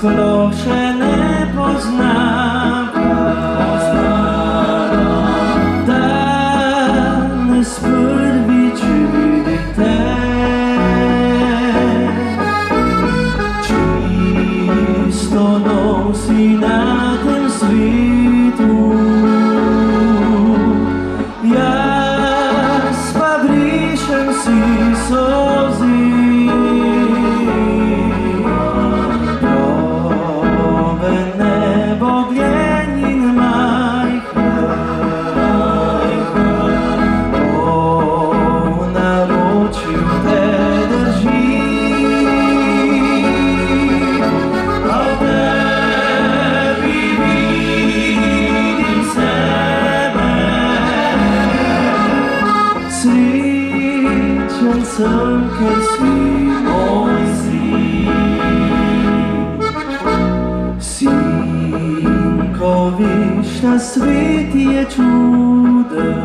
skoro še ne poznam, danes prvič vidim te. Čisto nov si na tem svetu, jaz pa brišem si solzi. Srečen sem, ker si moj sin. Sin, ko veš, na svet je čuden,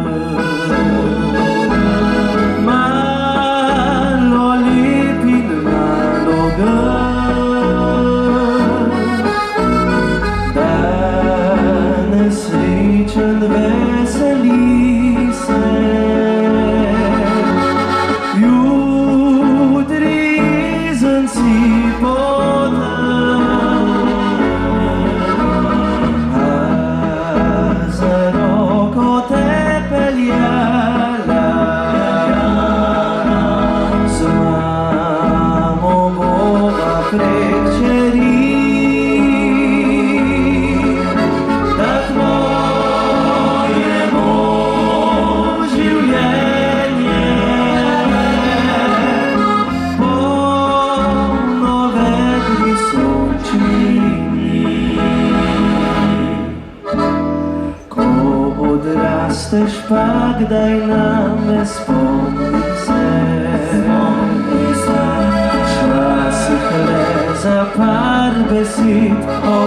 malo lep in malo grd. Danes srečen, veseli se, odrasteš pa kdaj name spomni se, včasih le za par besed.